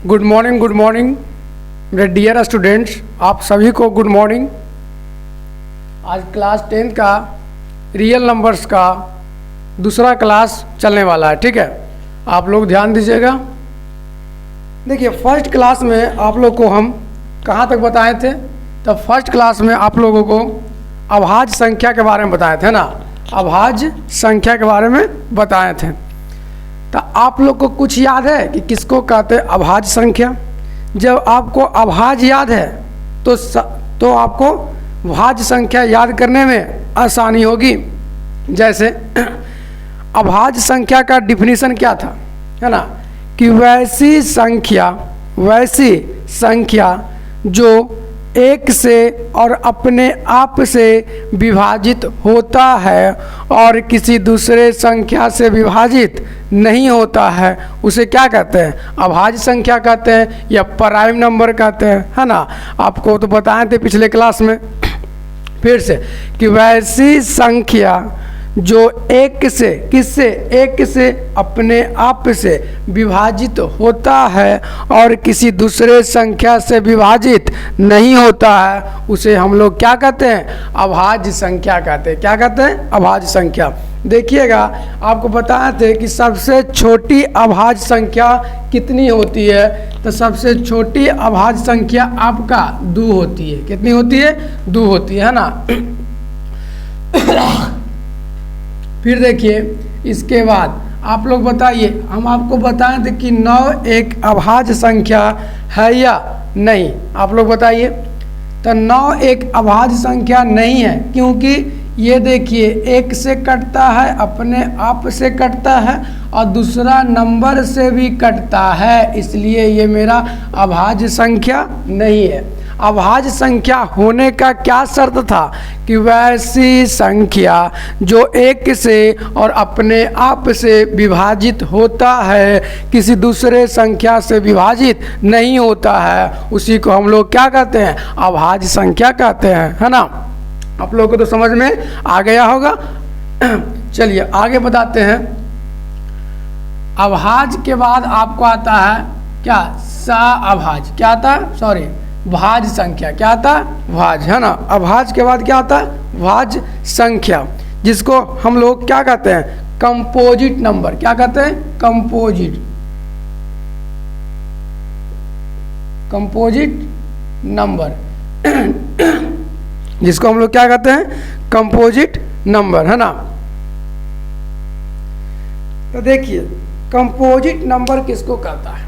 Good morning मेरे dear students, आप सभी को गुड मॉर्निंग। आज क्लास 10 का रियल नंबर्स का दूसरा क्लास चलने वाला है। ठीक है, आप लोग ध्यान दीजिएगा। देखिए, फर्स्ट क्लास में आप लोग को हम कहाँ तक बताए थे? तो फर्स्ट क्लास में आप लोगों को अभाज्य संख्या के बारे में बताए थे ना, अभाज्य संख्या के बारे में बताए थे। तो आप लोग को कुछ याद है कि किसको कहते हैं अभाज्य संख्या? जब आपको अभाज्य याद है तो आपको भाज्य संख्या याद करने में आसानी होगी। जैसे अभाज्य संख्या का डिफिनीशन क्या था, है ना, कि वैसी संख्या जो एक से और अपने आप से विभाजित होता है और किसी दूसरे संख्या से विभाजित नहीं होता है, उसे क्या कहते हैं? अभाज्य संख्या कहते हैं या प्राइम नंबर कहते हैं, है ना। आपको तो बताए थे पिछले क्लास में। फिर से कि वैसी संख्या जो एक से अपने आप से विभाजित होता है और किसी दूसरे संख्या से विभाजित नहीं होता है, उसे हम लोग क्या कहते हैं? अभाज्य संख्या कहते हैं। क्या कहते हैं? अभाज्य संख्या। देखिएगा, आपको बताए थे कि सबसे छोटी अभाज्य संख्या कितनी होती है? तो सबसे छोटी अभाज्य संख्या आपका 2 होती है। कितनी होती है? 2 होती है ना। फिर देखिए, इसके बाद आप लोग बताइए, हम आपको बताए थे कि 9 एक अभाज्य संख्या है या नहीं? आप लोग बताइए। तो 9 एक अभाज्य संख्या नहीं है, क्योंकि ये देखिए, एक से कटता है, अपने आप से कटता है और दूसरा नंबर से भी कटता है, इसलिए ये मेरा अभाज्य संख्या नहीं है। अभाज्य संख्या होने का क्या शर्त था? कि वैसी संख्या जो एक से और अपने आप से विभाजित होता है, किसी दूसरे संख्या से विभाजित नहीं होता है, उसी को हम लोग क्या कहते हैं? अभाज्य संख्या कहते हैं, है ना। आप लोगों को तो समझ में आ गया होगा। चलिए आगे बताते हैं। अभाज्य के बाद आपको आता है क्या? अभाज्य। क्या आता है? सॉरी, भाज्य संख्या। क्या आता है? भाज्य, है ना। अभाज्य के बाद क्या आता है? भाज्य संख्या, जिसको हम लोग क्या कहते हैं? Composite number. क्या कहते हैं? कंपोजिट नंबर, जिसको हम लोग क्या कहते हैं? कंपोजिट नंबर, है ना। तो देखिए, कंपोजिट नंबर किसको कहता है?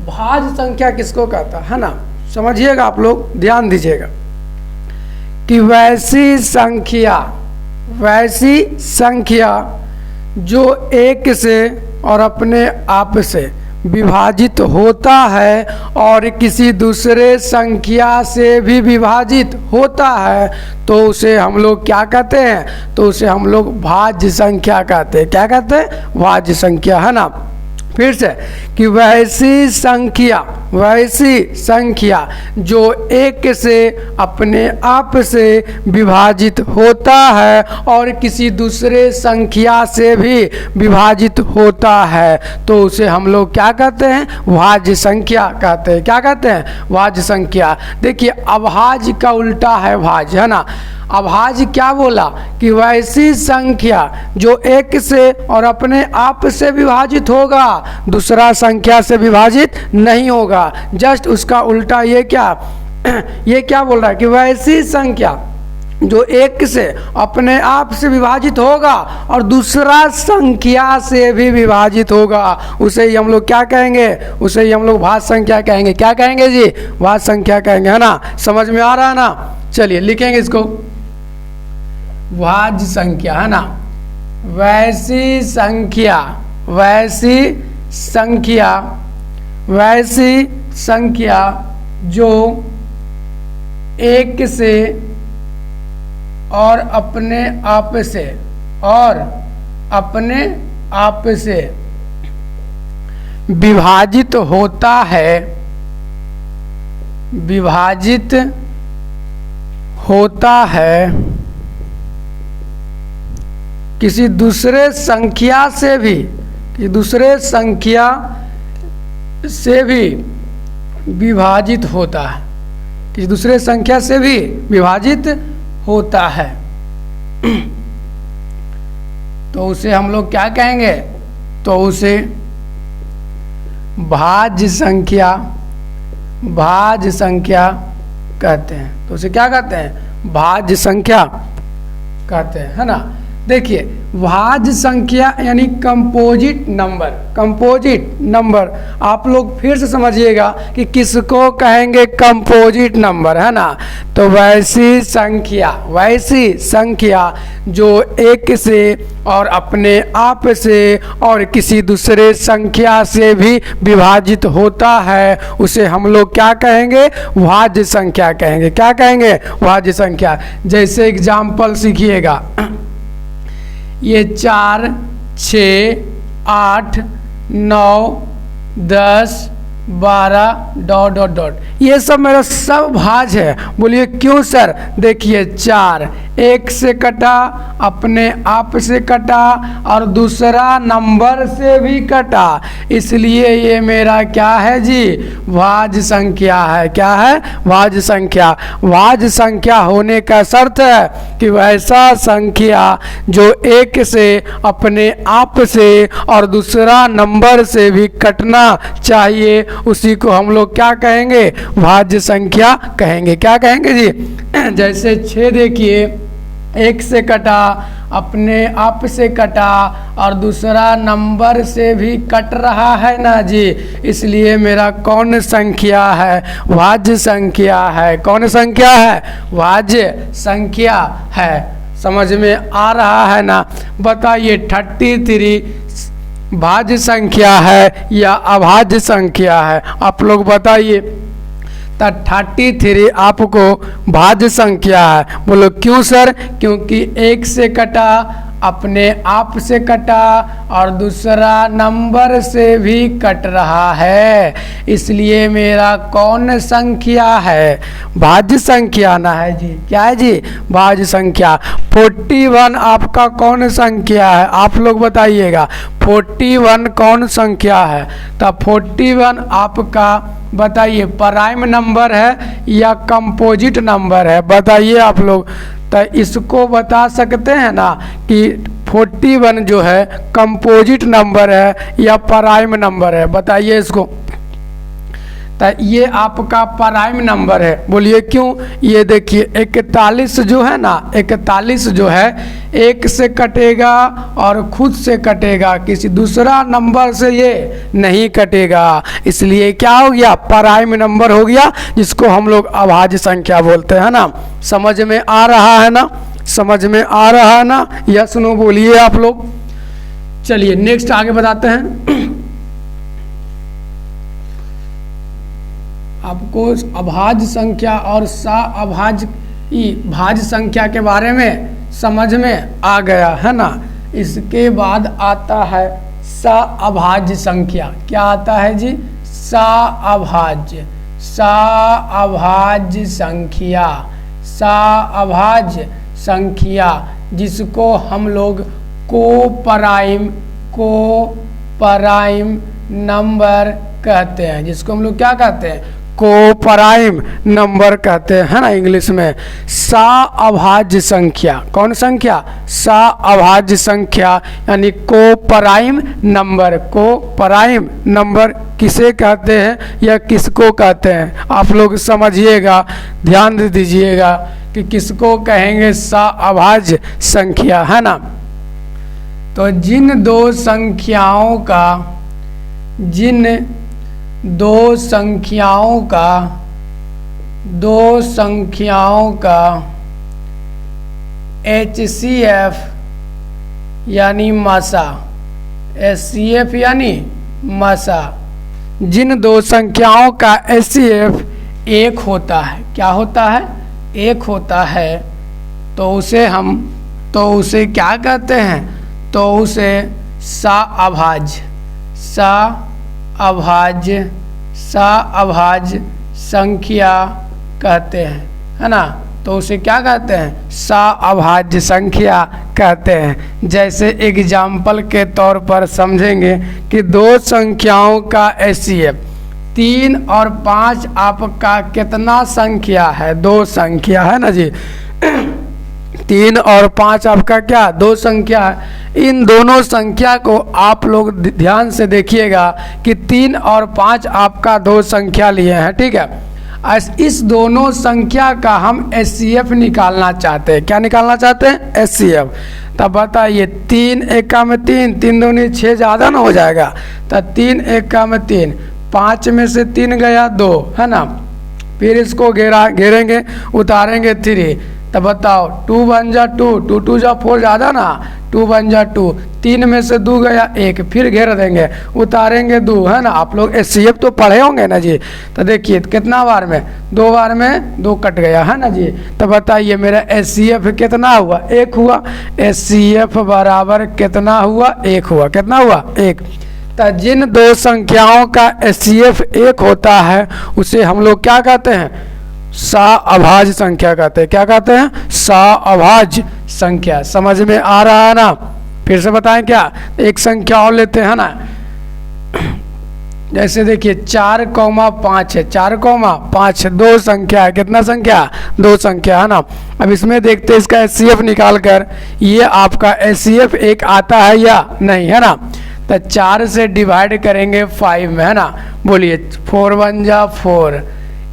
भाज्य संख्या किसको कहता है ना। समझिएगा, आप लोग ध्यान दीजिएगा कि वैसी संख्या जो एक से और अपने आप से विभाजित होता है और किसी दूसरे संख्या से भी विभाजित होता है, तो उसे हम लोग क्या कहते हैं? तो उसे हम लोग भाज्य संख्या कहते हैं। क्या कहते हैं? भाज्य संख्या, है ना। फिर से कि वैसी संख्या जो एक से अपने आप से विभाजित होता है और किसी दूसरे संख्या से भी विभाजित होता है, तो उसे हम लोग क्या कहते हैं? भाज्य संख्या कहते हैं। क्या कहते हैं? भाज्य संख्या। देखिए, अभाज्य का उल्टा है भाज्य, है ना। अभाज्य क्या बोला? कि वैसी संख्या जो एक से और अपने आप से विभाजित होगा, दूसरा संख्या से विभाजित नहीं होगा। जस्ट उसका उल्टा ये क्या बोल रहा है? कि वैसी संख्या जो एक से अपने आप से विभाजित होगा और दूसरा संख्या से भी विभाजित होगा, उसे ही हम लोग क्या कहेंगे? उसे ही हम लोग भाज्य संख्या कहेंगे। क्या कहेंगे जी? भाज्य संख्या कहेंगे, है ना। समझ में आ रहा है ना। चलिए लिखेंगे इसको, भाज्य संख्या, है ना। वैसी संख्या जो एक से और अपने आप से विभाजित होता है किसी दूसरे संख्या से भी, कि दूसरे संख्या से भी विभाजित होता है, किसी दूसरे संख्या से भी विभाजित होता है, तो उसे हम लोग क्या कहेंगे? तो उसे भाज्य संख्या कहते हैं। तो उसे क्या कहते हैं? भाज्य संख्या कहते हैं, है ना। देखिए, भाज्य संख्या यानी कंपोजिट नंबर, आप लोग फिर से समझिएगा कि किसको कहेंगे कंपोजिट नंबर, है ना। तो वैसी संख्या जो एक से और अपने आप से और किसी दूसरे संख्या से भी विभाजित होता है, उसे हम लोग क्या कहेंगे? भाज्य संख्या कहेंगे। क्या कहेंगे? भाज्य संख्या। जैसे एग्जाम्पल सीखिएगा, ये 4, 6, 8, 9, 10, 12 ... ये सब मेरा सब भाज्य है। बोलिए क्यों सर? देखिए, 4 एक से कटा, अपने आप से कटा और दूसरा नंबर से भी कटा, इसलिए ये मेरा क्या है जी? भाज्य संख्या है। क्या है? भाज्य संख्या। भाज्य संख्या होने का शर्त है कि वैसा संख्या जो एक से, अपने आप से और दूसरा नंबर से भी कटना चाहिए, उसी को हम लोग क्या कहेंगे? भाज्य संख्या कहेंगे। क्या कहेंगे जी? जैसे 6 देखिए, एक से कटा, अपने आप से कटा और दूसरा नंबर से भी कट रहा है ना जी, इसलिए मेरा कौन संख्या है? भाज्य संख्या है। कौन संख्या है? भाज्य संख्या है। समझ में आ रहा है ना? बताइए, 33 भाज्य संख्या है या अभाज्य संख्या है? आप लोग बताइए। तो 33 आपको भाज्य संख्या है। बोलो क्यों सर? क्योंकि एक से कटा, अपने आप से कटा और दूसरा नंबर से भी कट रहा है, इसलिए मेरा कौन संख्या है? भाज्य संख्या ना है जी। क्या है जी? भाज्य संख्या। 41 आपका कौन संख्या है? आप लोग बताइएगा, 41 कौन संख्या है? तो 41 आपका बताइए प्राइम नंबर है या कंपोजिट नंबर है? बताइए आप लोग। तो इसको बता सकते हैं ना कि 41 जो है कंपोजिट नंबर है या प्राइम नंबर है? बताइए इसको। तो ये आपका प्राइम नंबर है। बोलिए क्यों? ये देखिए, 41 जो है ना, 41 जो है एक से कटेगा और खुद से कटेगा, किसी दूसरा नंबर से ये नहीं कटेगा, इसलिए क्या हो गया? प्राइम नंबर हो गया, जिसको हम लोग अभाज्य संख्या बोलते हैं ना। समझ में आ रहा है ना? समझ में आ रहा है ना? यस नो बोलिए आप लोग। चलिए नेक्स्ट आगे बताते हैं। आपको अभाज्य संख्या और अभाज्य भाज्य संख्या के बारे में समझ में आ गया है ना। इसके बाद आता है अभाज्य संख्या। क्या आता है जी? अभाज्य संख्या। अभाज्य संख्या जिसको हम लोग कोपराइम नंबर कहते हैं, जिसको हम लोग क्या कहते हैं? कोपराइम नंबर कहते हैं, है ना इंग्लिश में। अभाज्य संख्या। कौन संख्या? अभाज्य संख्या यानी कोपराइम नंबर। कोपराइम नंबर किसे कहते हैं या किसको कहते हैं? आप लोग समझिएगा, ध्यान दीजिएगा कि किसको कहेंगे अभाज्य संख्या, है ना। तो जिन दो संख्याओं का HCF यानी मासा, SCF यानी मासा, जिन दो संख्याओं का HCF एक होता है। क्या होता है? एक होता है। तो उसे क्या कहते हैं? तो उसे अभाज्य संख्या कहते हैं, है ना। तो उसे क्या कहते हैं? अभाज्य संख्या कहते हैं। जैसे एग्जाम्पल के तौर पर समझेंगे कि दो संख्याओं का HCF, 3 और 5 आपका कितना संख्या है? 2 संख्या है ना जी। 3 और 5 आपका क्या? 2 संख्या है। इन दोनों संख्या को आप लोग ध्यान से देखिएगा कि 3 और 5 आपका 2 संख्या लिए हैं, ठीक है। इस दोनों संख्या का हम एचसीएफ निकालना चाहते हैं। क्या निकालना चाहते हैं? एचसीएफ। तब बताइए, 3 एका में 3, 3 दूनी 6, ज़्यादा ना हो जाएगा। तो 3 एका में 3, 5 में से 3 गया 2, है ना। फिर इसको घेरेंगे, उतारेंगे 3। तब बताओ, 2 बन जा 2, 2 2 जा 4, ज़्यादा ना, 2 बन जा 2, 3 में से 2 गया 1, फिर घेर देंगे, उतारेंगे 2, है ना। आप लोग एचसीएफ तो पढ़े होंगे ना जी। तो देखिए कितना बार में, 2 बार में 2 कट गया, है ना जी। तो बताइए मेरा एचसीएफ कितना हुआ? 1 हुआ। एचसीएफ बराबर कितना हुआ? 1 हुआ। कितना हुआ? 1। तो जिन 2 संख्याओं का एचसीएफ 1 होता है उसे हम लोग क्या कहते हैं? सअभाज्य संख्या कहते हैं। क्या कहते हैं? सअभाज्य संख्या। समझ में आ रहा है ना? फिर से बताएं क्या? एक संख्या और लेते हैं ना। जैसे देखिए 4,5 है, 4,5 है, 2 संख्या है। कितना संख्या? 2 संख्या, है ना। अब इसमें देखते हैं इसका एचसीएफ निकाल कर, ये आपका एचसीएफ 1 आता है या नहीं, है ना। तो 4 से डिवाइड करेंगे 5 में, है ना। बोलिए 4 1 जा 4,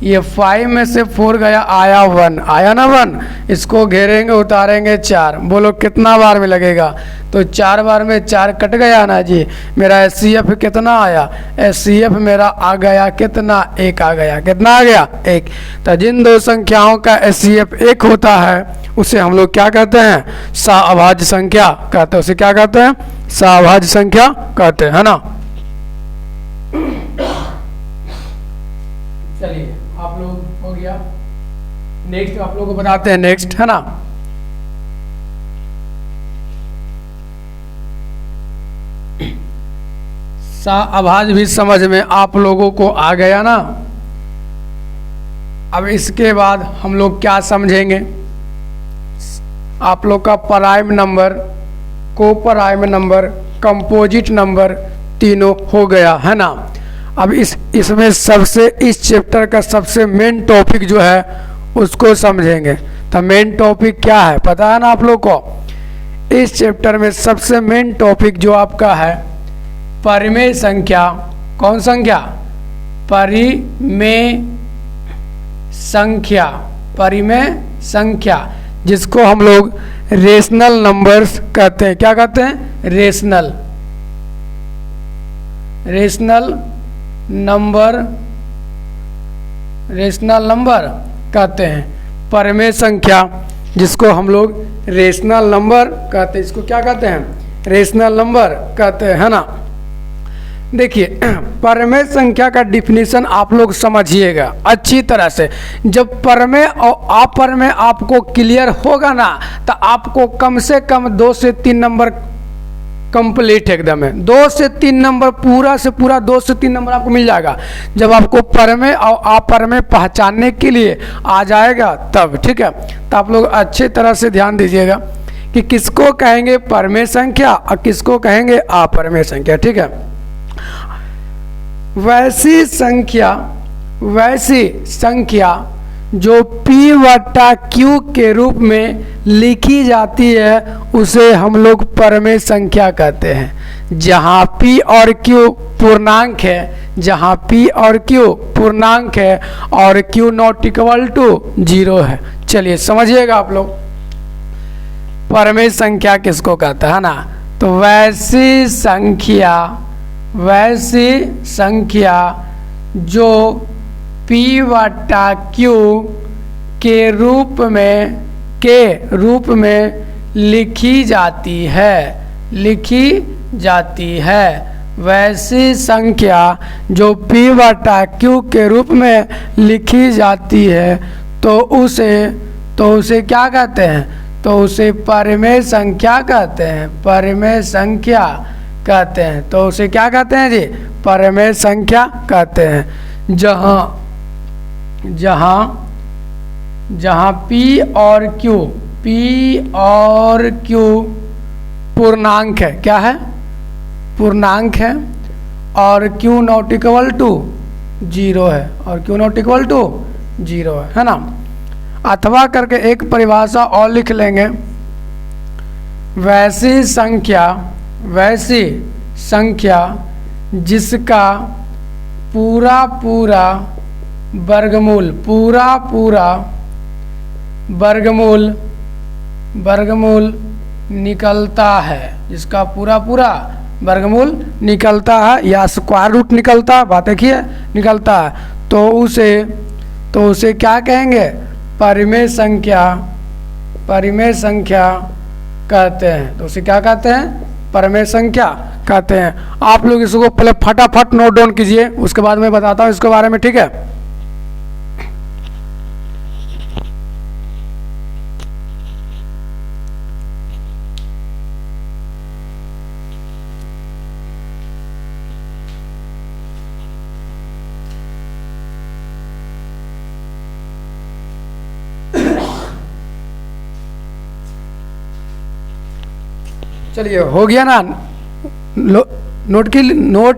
ये 5 में से 4 गया, आया 1, आया ना 1। इसको घेरेंगे, उतारेंगे 4। बोलो कितना बार में लगेगा? तो 4 बार में 4 कट गया ना जी। मेरा एचसीएफ कितना आया? एचसीएफ मेरा आ गया कितना? 1 आ गया। कितना आ गया? 1। तो जिन 2 संख्याओं का एचसीएफ 1 होता है उसे हम लोग क्या कहते हैं? सअभाज्य संख्या कहते हैं। उसे क्या कहते हैं? सअभाज्य संख्या कहते हैं, है ना। चलिए आप लोग हो गया। नेक्स्ट आप लोगों को बताते हैं, नेक्स्ट, है ना। सअभाज्य भी समझ में आप लोगों को आ गया ना। अब इसके बाद हम लोग क्या समझेंगे? आप लोग का prime number, coprime number, composite number तीनों हो गया, है ना। अब इसमें सबसे, इस चैप्टर का सबसे मेन टॉपिक जो है उसको समझेंगे। तो मेन टॉपिक क्या है पता है ना आप लोग को? इस चैप्टर में सबसे मेन टॉपिक जो आपका है परिमेय संख्या। कौन संख्या? परिमेय संख्या। परिमेय संख्या, जिसको हम लोग रेशनल नंबर्स कहते हैं। क्या कहते हैं? रेशनल नंबर, रेशनल नंबर कहते हैं। परिमेय संख्या जिसको हम लोग रेशनल नंबर कहते हैं, इसको क्या कहते हैं? रेशनल नंबर कहते हैं, है ना। देखिए परिमेय संख्या का डिफिनीशन आप लोग समझिएगा अच्छी तरह से। जब परिमेय और अपरिमेय आपको क्लियर होगा ना, तो आपको कम से कम 2 से 3 नंबर कंप्लीट एकदम है। 2 से 3 नंबर, पूरा से पूरा 2 से 3 नंबर आपको मिल जाएगा जब आपको परिमेय और अपरिमेय पहचानने के लिए आ जाएगा तब, ठीक है। तो आप लोग अच्छे तरह से ध्यान दीजिएगा कि किसको कहेंगे परिमेय संख्या और किसको कहेंगे अपरिमेय संख्या, ठीक है। वैसी संख्या जो P बटा Q के रूप में लिखी जाती है उसे हम लोग परिमेय संख्या कहते हैं। जहाँ P और Q पूर्णांक है, जहाँ P और Q पूर्णांक है और Q नॉट इक्वल टू 0 है। चलिए समझिएगा आप लोग परिमेय संख्या किसको कहता है ना। तो वैसी संख्या जो P बटा Q के रूप में लिखी जाती है। वैसी संख्या जो P बटा Q के रूप में लिखी जाती है तो उसे क्या कहते हैं? तो उसे परिमेय संख्या कहते हैं। परिमेय संख्या कहते हैं। तो उसे क्या कहते हैं जी? परिमेय संख्या कहते हैं। जहाँ P और Q पूर्णांक है। क्या है? पूर्णांक है। और Q not equal to zero है और Q not equal to zero है ना। अथवा करके एक परिभाषा और लिख लेंगे, वैसी संख्या जिसका पूरा वर्गमूल निकलता है, जिसका पूरा वर्गमूल निकलता है या स्क्वायर रूट निकलता है, बात एक ही है, निकलता है, तो उसे क्या कहेंगे, परिमेय संख्या कहते हैं। तो उसे क्या कहते हैं, परिमेय संख्या कहते हैं। आप लोग इसको पहले फटाफट नोट डाउन कीजिए, उसके बाद मैं बताता हूँ इसके बारे में, ठीक है। चलिए हो गया ना, नोट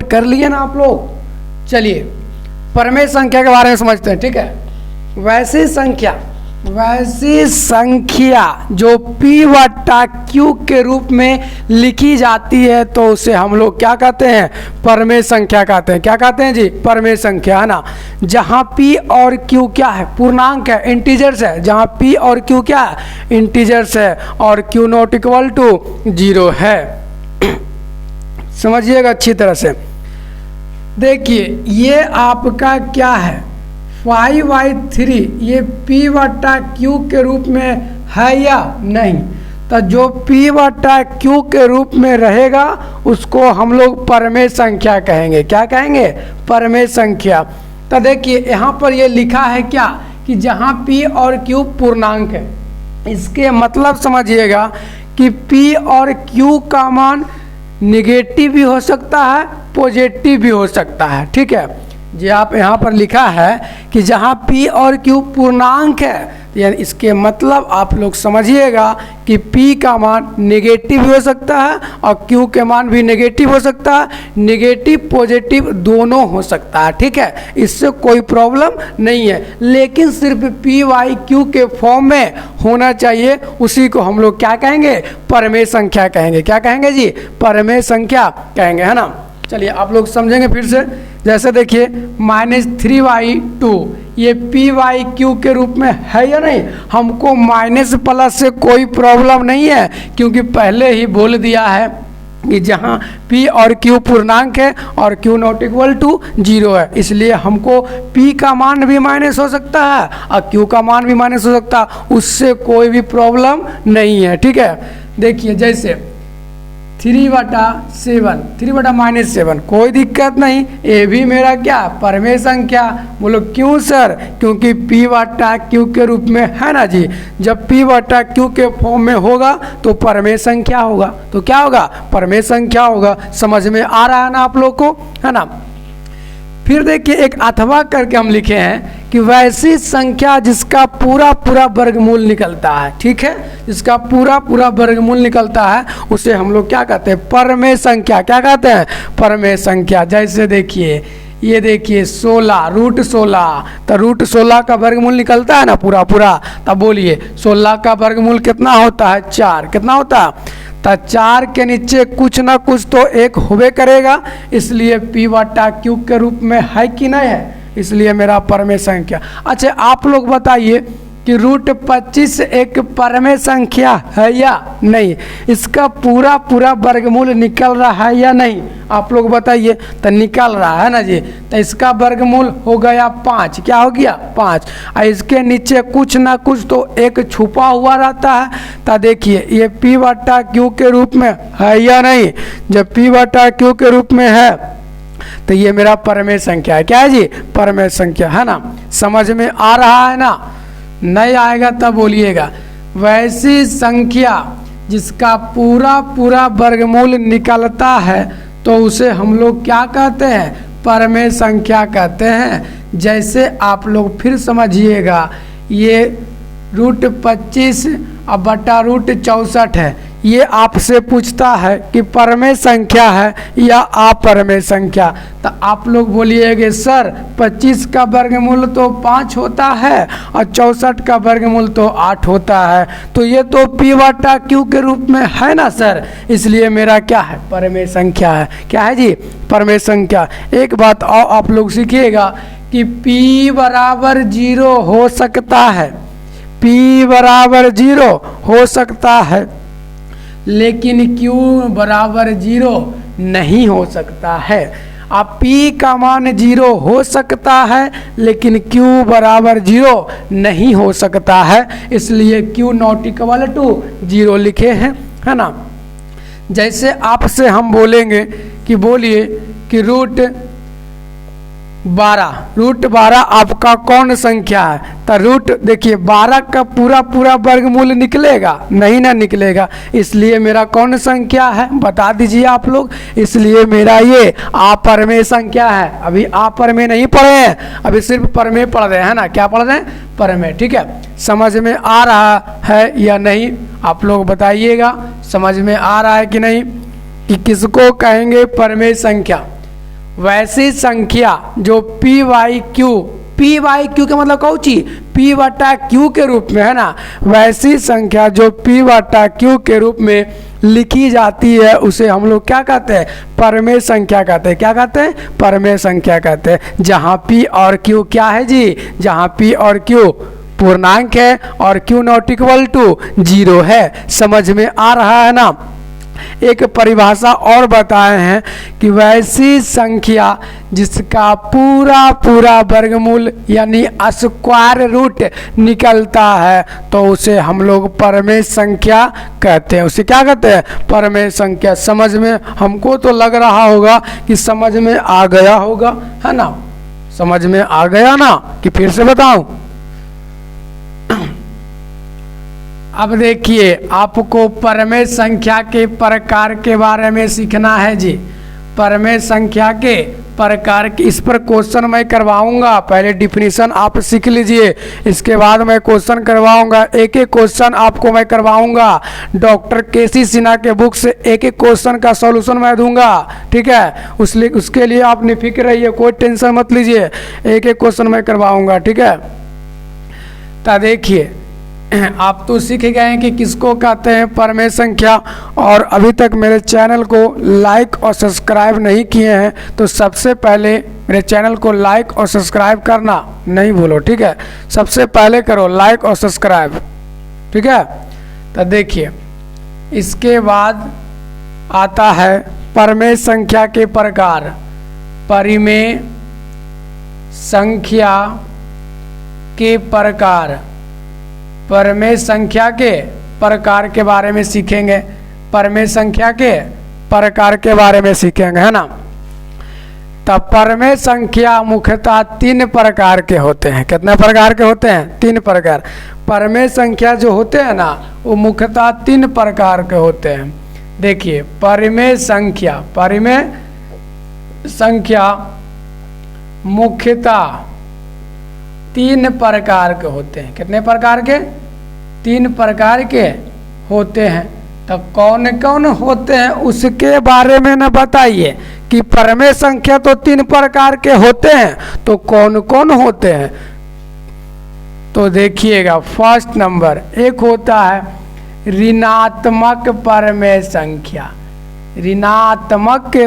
कर लिए ना आप लोग। चलिए परिमेय संख्या के बारे में समझते हैं, ठीक है। वैसी संख्या जो P बटा Q के रूप में लिखी जाती है तो उसे हम लोग क्या कहते हैं, परिमेय संख्या कहते हैं। क्या कहते हैं जी, परिमेय संख्या, है ना। जहाँ P और Q क्या है, पूर्णांक है, इंटीजर्स है। जहाँ P और Q क्या है, इंटीजर्स है और Q not equal to zero है। समझिएगा अच्छी तरह से। देखिए ये आपका क्या है, 5/3, ये P बटा Q के रूप में है या नहीं। तो जो P बटा Q के रूप में रहेगा उसको हम लोग परिमेय संख्या कहेंगे। क्या कहेंगे, परिमेय संख्या। तो देखिए यहाँ पर ये लिखा है क्या, कि जहाँ P और Q पूर्णांक है, इसके मतलब समझिएगा कि P और Q का मान निगेटिव भी हो सकता है, पॉजिटिव भी हो सकता है, ठीक है। जी आप यहाँ पर लिखा है कि जहाँ P और Q पूर्णांक है, यानी इसके मतलब आप लोग समझिएगा कि P का मान नेगेटिव भी हो सकता है और Q के मान भी नेगेटिव हो सकता है, नेगेटिव पॉजिटिव दोनों हो सकता है, ठीक है। इससे कोई प्रॉब्लम नहीं है, लेकिन सिर्फ PYQ के फॉर्म में होना चाहिए, उसी को हम लोग क्या कहेंगे, परिमेय संख्या कहेंगे। क्या कहेंगे जी, परिमेय संख्या कहेंगे, है ना। चलिए आप लोग समझेंगे फिर से। जैसे देखिए -3/2 ये PYQ के रूप में है या नहीं। हमको माइनस प्लस से कोई प्रॉब्लम नहीं है, क्योंकि पहले ही बोल दिया है कि जहाँ P और Q पूर्णांक है और Q not equal to zero है, इसलिए हमको P का मान भी माइनस हो सकता है और Q का मान भी माइनस हो सकता है, उससे कोई भी प्रॉब्लम नहीं है, ठीक है। देखिए जैसे 3/7, 3/-7, कोई दिक्कत नहीं, ये भी मेरा क्या, परिमेय संख्या। बोलो क्यों सर, क्योंकि P बटा Q के रूप में है ना जी। जब P बटा Q के फॉर्म में होगा तो परिमेय संख्या होगा। तो क्या होगा, परिमेय संख्या होगा। समझ में आ रहा है ना आप लोग को, है ना। फिर देखिए एक अथवा करके हम लिखे हैं कि वैसी संख्या जिसका पूरा वर्गमूल निकलता है, ठीक है, जिसका पूरा वर्गमूल निकलता है उसे हम लोग क्या कहते हैं, परिमेय संख्या। क्या कहते हैं, परिमेय संख्या। जैसे देखिए ये देखिए 16, √16, तो √16 का वर्गमूल निकलता है ना पूरा। तब बोलिए 16 का वर्गमूल कितना होता है, 4। कितना होता है, तो 4 के नीचे कुछ ना कुछ तो एक होबे करेगा, इसलिए P बटा Q के रूप में है कि नहीं है, इसलिए मेरा परिमेय संख्या। अच्छा आप लोग बताइए कि √25 एक परिमेय संख्या है या नहीं, इसका पूरा वर्गमूल निकल रहा है या नहीं, आप लोग बताइए। तो निकल रहा है ना जी, तो इसका वर्गमूल हो गया 5। क्या हो गया, 5। और इसके नीचे कुछ ना कुछ तो एक छुपा हुआ रहता है। तो देखिए ये P बटा Q के रूप में है या नहीं। जब P बटा Q के रूप में है तो ये मेरा परिमेय संख्या है। क्या है जी, परिमेय संख्या, है ना। समझ में आ रहा है ना, नहीं आएगा तब बोलिएगा। वैसी संख्या जिसका पूरा वर्गमूल निकलता है तो उसे हम लोग क्या कहते हैं, परिमेय संख्या कहते हैं। जैसे आप लोग फिर समझिएगा, ये √25 अब बटा √64 है, ये आपसे पूछता है कि परमेय संख्या है या अपरमेय संख्या, तो आप लोग बोलिएगा सर 25 का वर्गमूल तो 5 होता है और 64 का वर्गमूल तो 8 होता है, तो ये तो p/q के रूप में है ना सर, इसलिए मेरा क्या है, परमेय संख्या है। क्या है जी, परमेय संख्या। एक बात और आप लोग सीखिएगा कि p बराबर 0 हो सकता है, p बराबर 0 हो सकता है, लेकिन q बराबर 0 नहीं हो सकता है। अब p का मान 0 हो सकता है लेकिन q बराबर 0 नहीं हो सकता है, इसलिए q नॉट इक्वल टू 0 लिखे हैं, है ना। जैसे आपसे हम बोलेंगे कि बोलिए कि √12 आपका कौन संख्या है, तो रूट देखिए 12 का पूरा वर्गमूल निकलेगा नहीं ना निकलेगा, इसलिए मेरा कौन संख्या है बता दीजिए आप लोग, इसलिए मेरा ये अपरमेय संख्या है। अभी अपरमेय नहीं पढ़े हैं, अभी सिर्फ परमेय पढ़ रहे हैं ना, क्या पढ़ रहे हैं, परमेय। ठीक है, समझ में आ रहा है या नहीं आप लोग बताइएगा, समझ में आ रहा है कि नहीं कि किसको कहेंगे परमेय संख्या। वैसी संख्या जो p/q का मतलब कौन ची, p/q के रूप में है ना, वैसी संख्या जो p/q के रूप में लिखी जाती है उसे हम लोग क्या कहते हैं, परमेय संख्या कहते हैं। क्या कहते हैं, परमेय संख्या कहते हैं। जहाँ p और q क्या है जी, जहाँ p और q पूर्णांक है और q नॉट इक्वल टू 0 है। समझ में आ रहा है ना। एक परिभाषा और बताए हैं कि वैसी संख्या जिसका पूरा वर्गमूल यानी स्क्वायर रूट निकलता है तो उसे हम लोग परमेय संख्या कहते हैं। उसे क्या कहते हैं, परमेय संख्या। समझ में हमको तो लग रहा होगा कि समझ में आ गया होगा, है ना, समझ में आ गया ना, कि फिर से बताऊं। अब देखिए आपको परमेय संख्या के प्रकार के बारे में सीखना है जी। परमेय संख्या के प्रकार की, इस पर क्वेश्चन मैं करवाऊंगा। पहले डिफिनीशन आप सीख लीजिए, इसके बाद मैं क्वेश्चन करवाऊंगा। एक एक क्वेश्चन आपको मैं करवाऊंगा। डॉक्टर केसी सिन्हा के बुक से एक एक क्वेश्चन का सॉल्यूशन मैं दूंगा। ठीक है, उसके लिए आप निफिक्र रहिए, कोई टेंशन मत लीजिए, एक एक क्वेश्चन मैं करवाऊंगा। ठीक है, तो देखिए आप तो सीख गए हैं कि किसको कहते हैं परमेय संख्या, और अभी तक मेरे चैनल को लाइक और सब्सक्राइब नहीं किए हैं तो सबसे पहले मेरे चैनल को लाइक और सब्सक्राइब करना नहीं भूलो। ठीक है, सबसे पहले करो लाइक और सब्सक्राइब। ठीक है, तो देखिए इसके बाद आता है परमेय संख्या के प्रकार। परिमेय संख्या के प्रकार, परमेय संख्या के प्रकार के बारे में सीखेंगे। परमेय संख्या के प्रकार के बारे में सीखेंगे, है ना। तब परमेय संख्या मुख्यतः 3 प्रकार के होते हैं। कितने प्रकार के होते हैं, 3 प्रकार। परमेय संख्या जो होते हैं ना वो मुख्यतः 3 प्रकार के होते हैं। देखिए परमेय संख्या मुख्यतः 3 प्रकार के होते हैं। कितने प्रकार के, 3 प्रकार के होते हैं। तो कौन कौन होते हैं उसके बारे में न बताइए कि परमेय संख्या तो 3 प्रकार के होते हैं, तो कौन कौन होते हैं। तो देखिएगा फर्स्ट नंबर एक होता है ऋणात्मक परमेय संख्या। ऋणात्मक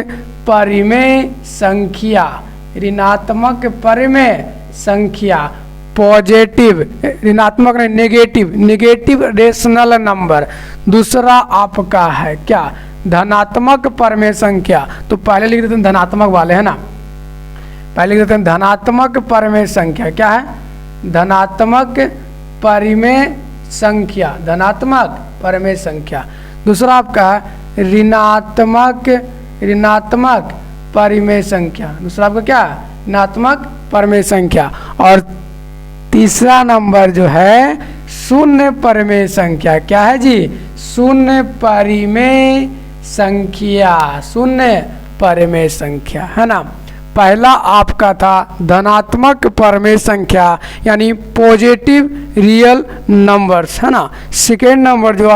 परमेय संख्या, ऋणात्मक परमेय संख्या, पॉजिटिव, ऋणात्मक नहीं, नेगेटिव रेशनल नंबर। दूसरा आपका है क्या, धनात्मक परमेय संख्या। तो पहले लिख देते हैं धनात्मक वाले, है ना, पहले लिख देते हैं धनात्मक परमेय संख्या। क्या है, धनात्मक परमेय संख्या, धनात्मक परमेय संख्या। दूसरा आपका है ऋणात्मक परमेय संख्या। दूसरा आपका क्या, ऋणात्मक परमेय संख्या। और तीसरा नंबर जो है शून्य परमेय संख्या। क्या है जी, शून्य परमेय संख्या, शून्य परमेय संख्या, है ना। पहला आपका था धनात्मक परमेय संख्या यानी पॉजिटिव रियल नंबर्स, है ना। सेकेंड नंबर जो